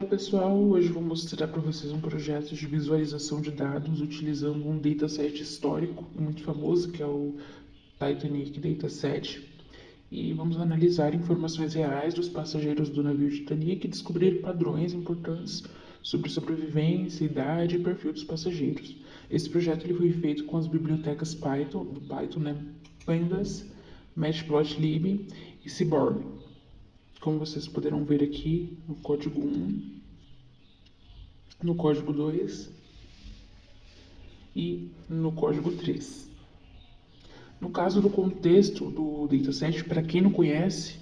Pessoal, hoje vou mostrar para vocês um projeto de visualização de dados utilizando um dataset histórico muito famoso, que é o Titanic Dataset. E vamos analisar informações reais dos passageiros do navio Titanic e descobrir padrões importantes sobre sobrevivência, idade e perfil dos passageiros. Esse projeto ele foi feito com as bibliotecas Python, Pandas, Matplotlib e Seaborn. Como vocês poderão ver aqui no código 1, no código 2 e no código 3. No caso do contexto do dataset, para quem não conhece,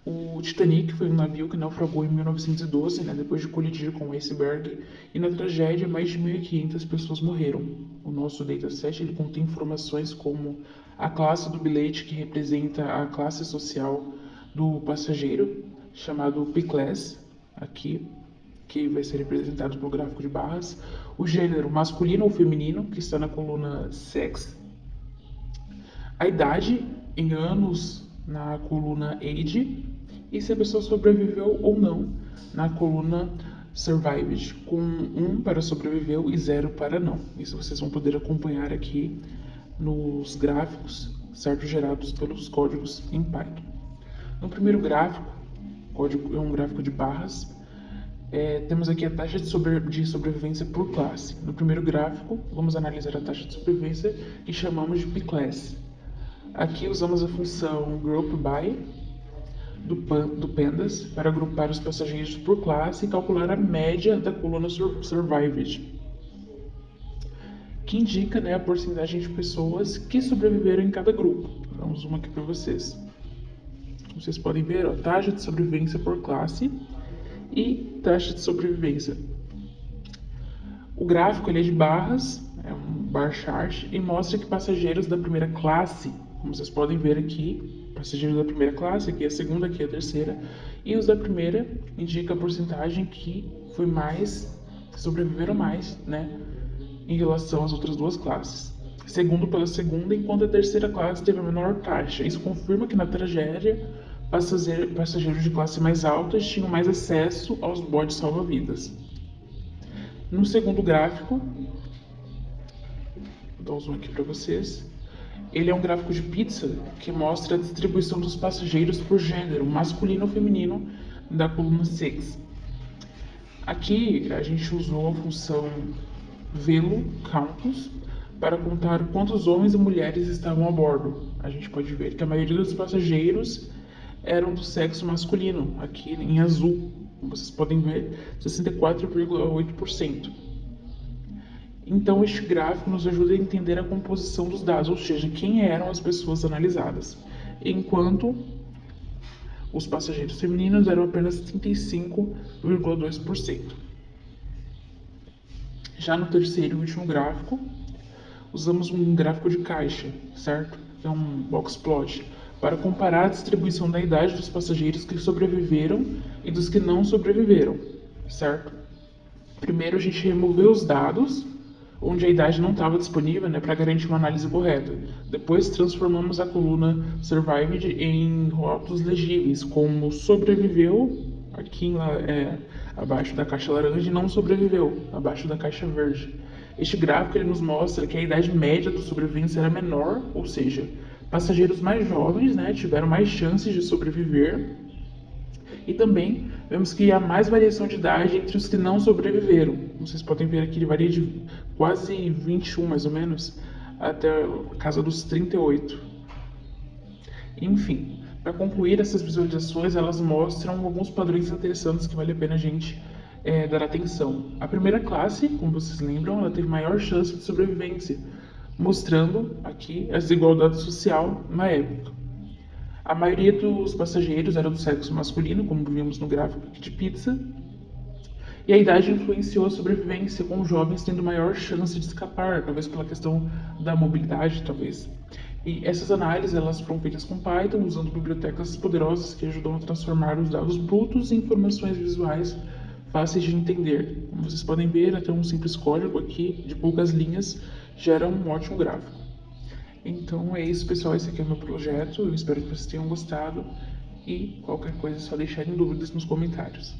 o Titanic foi um navio que naufragou em 1912, depois de colidir com o iceberg, e na tragédia mais de 1.500 pessoas morreram. O nosso dataset ele contém informações como a classe do bilhete, que representa a classe social do passageiro, chamado P-Class, aqui, que vai ser representado pelo gráfico de barras, o gênero masculino ou feminino, que está na coluna Sex, a idade em anos na coluna Age, e se a pessoa sobreviveu ou não na coluna Survived, com 1 para sobreviveu e 0 para não. Isso vocês vão poder acompanhar aqui nos gráficos, certo, gerados pelos códigos em Python. No primeiro gráfico, código é um gráfico de barras, temos aqui a taxa de sobrevivência por classe. No primeiro gráfico, vamos analisar a taxa de sobrevivência que chamamos de P-Class. Aqui usamos a função GroupBy do Pandas para agrupar os passageiros por classe e calcular a média da coluna Survived, que indica a porcentagem de pessoas que sobreviveram em cada grupo. Vamos zoom aqui para vocês. Vocês podem ver a taxa de sobrevivência por classe e taxa de sobrevivência. O gráfico ele é de barras, é um bar chart, e mostra que passageiros da primeira classe, como vocês podem ver aqui, passageiros da primeira classe, aqui é a segunda, aqui é a terceira, e os da primeira indica a porcentagem que foi mais, sobreviveram mais, em relação às outras duas classes. Segundo pela segunda, enquanto a terceira classe teve a menor taxa. Isso confirma que na tragédia, passageiros de classe mais altas tinham mais acesso aos botes salva-vidas. No segundo gráfico, vou dar um zoom aqui para vocês, ele é um gráfico de pizza que mostra a distribuição dos passageiros por gênero, masculino ou feminino, da coluna 6. Aqui a gente usou a função VeloCount para contar quantos homens e mulheres estavam a bordo. A gente pode ver que a maioria dos passageiros eram do sexo masculino, aqui em azul, como vocês podem ver, 64,8%. Então este gráfico nos ajuda a entender a composição dos dados, ou seja, quem eram as pessoas analisadas, enquanto os passageiros femininos eram apenas 35,2%. Já no terceiro e último gráfico, usamos um gráfico de caixa, certo? É um box plot, para comparar a distribuição da idade dos passageiros que sobreviveram e dos que não sobreviveram, certo? Primeiro a gente removeu os dados onde a idade não estava disponível, para garantir uma análise correta. Depois transformamos a coluna Survived em rótulos legíveis, como sobreviveu, aqui abaixo da caixa laranja, e não sobreviveu, abaixo da caixa verde. Este gráfico ele nos mostra que a idade média dos sobreviventes era menor, ou seja, passageiros mais jovens tiveram mais chances de sobreviver, e também vemos que há mais variação de idade entre os que não sobreviveram. Vocês podem ver aqui, ele varia de quase 21, mais ou menos, até a casa dos 38. Enfim, para concluir, essas visualizações elas mostram alguns padrões interessantes que vale a pena a gente dar atenção. A primeira classe, como vocês lembram, ela teve maior chance de sobrevivência, mostrando aqui a desigualdade social na época. A maioria dos passageiros era do sexo masculino, como vimos no gráfico aqui de pizza, e a idade influenciou a sobrevivência, com os jovens tendo maior chance de escapar, talvez pela questão da mobilidade, talvez. E essas análises elas foram feitas com Python, usando bibliotecas poderosas que ajudam a transformar os dados brutos em informações visuais fáceis de entender. Como vocês podem ver, até um simples código aqui, de poucas linhas, gera um ótimo gráfico. Então é isso, pessoal, esse aqui é o meu projeto, eu espero que vocês tenham gostado, e qualquer coisa é só deixarem dúvidas nos comentários.